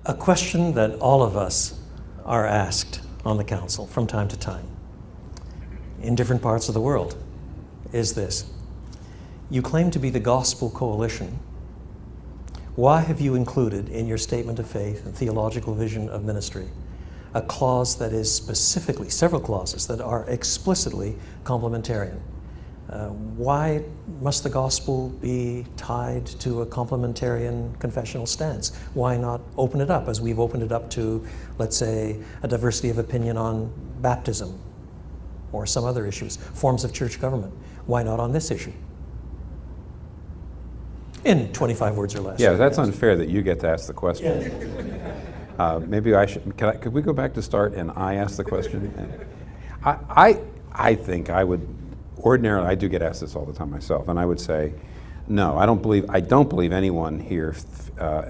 A question that all of us are asked on the Council from time to time in different parts of the world is this. You claim to be the Gospel Coalition. Why have you included in your statement of faith and theological vision of ministry a clause that is specifically, several clauses that are explicitly complementarian? Why must the gospel be tied to a complementarian confessional stance? Why not open it up as we've opened it up to, let's say, a diversity of opinion on baptism or some other issues, forms of church government? Why not on this issue? In 25 words or less. Yeah, that's unfair that you get to ask the question. Maybe I should, could we go back to start and I ask the question? I think I would, ordinarily, I do get asked this all the time myself, and I would say, no, I don't believe anyone here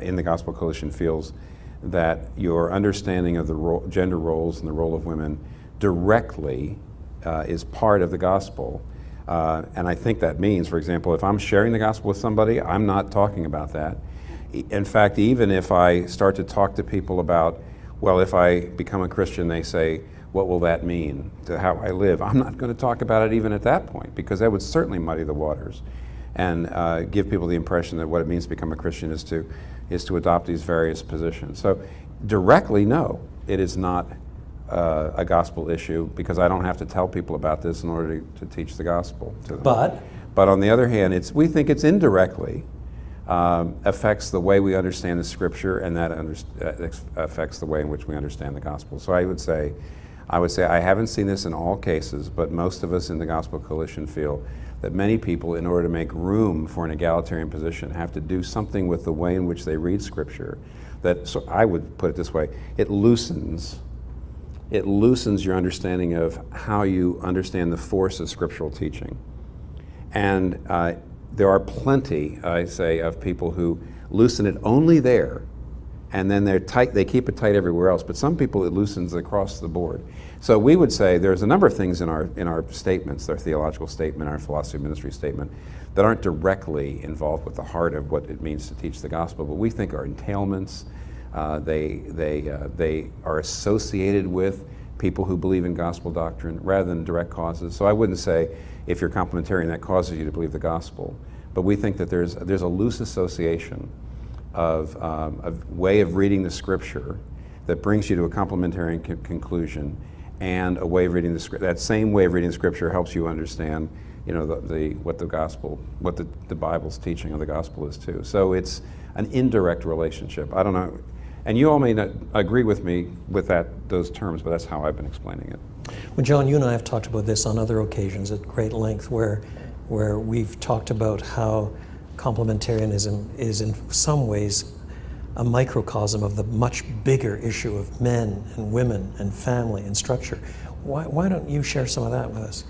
in the Gospel Coalition feels that your understanding of the gender roles and the role of women directly is part of the gospel. And I think that means, for example, if I'm sharing the gospel with somebody, I'm not talking about that. In fact, even if I start to talk to people about, well, if I become a Christian, they say, what will that mean to how I live? I'm not going to talk about it even at that point, because that would certainly muddy the waters and give people the impression that what it means to become a Christian is to adopt these various positions. So directly, no, it is not a gospel issue, because I don't have to tell people about this in order to teach the gospel to them. But on the other hand, we think it's indirectly affects the way we understand the Scripture, and that affects the way in which we understand the gospel. So I would say I haven't seen this in all cases, but most of us in the Gospel Coalition feel that many people, in order to make room for an egalitarian position, have to do something with the way in which they read Scripture. So I would put it this way: it loosens your understanding of how you understand the force of scriptural teaching. And there are plenty, I say, of people who loosen it only there, and then they keep it tight everywhere else. But some people, it loosens across the board. So we would say there's a number of things in our statements, our theological statement, our philosophy of ministry statement, that aren't directly involved with the heart of what it means to teach the gospel, but we think are entailments. They are associated with people who believe in gospel doctrine rather than direct causes. So I wouldn't say if you're complementarian that causes you to believe the gospel, but we think that there's a loose association of a way of reading the Scripture that brings you to a complementarian conclusion, and a way of reading that same way of reading the Scripture helps you understand, what the Bible's teaching of the gospel is too. So it's an indirect relationship. I don't know, and you all may not agree with me with those terms, but that's how I've been explaining it. Well, John, you and I have talked about this on other occasions at great length, where we've talked about how complementarianism is in some ways a microcosm of the much bigger issue of men and women and family and structure. Why don't you share some of that with us?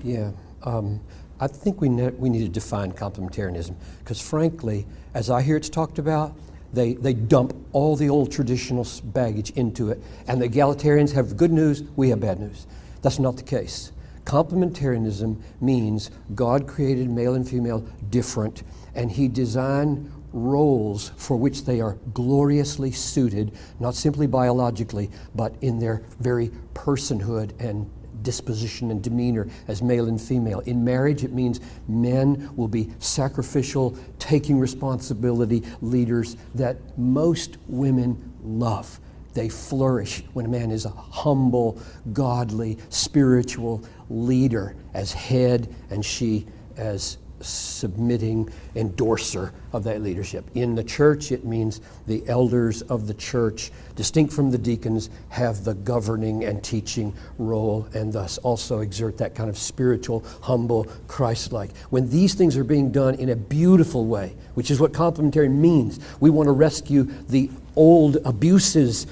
Yeah, I think we need to define complementarianism, because frankly, as I hear it's talked about, they dump all the old traditional baggage into it, and the egalitarians have good news, we have bad news. That's not the case. Complementarianism means God created male and female different, and He designed roles for which they are gloriously suited, not simply biologically, but in their very personhood and disposition and demeanor as male and female. In marriage, it means men will be sacrificial, taking responsibility leaders that most women love. They flourish when a man is a humble, godly, spiritual leader as head, and she as submitting endorser of that leadership. In the church, it means the elders of the church, distinct from the deacons, have the governing and teaching role, and thus also exert that kind of spiritual, humble, Christ-like. When these things are being done in a beautiful way, which is what complementarian means, we want to rescue the old abuses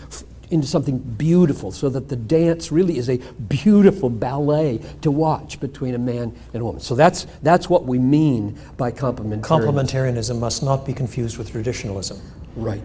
into something beautiful, so that the dance really is a beautiful ballet to watch between a man and a woman. So that's what we mean by complementarianism. Complementarianism must not be confused with traditionalism. Right.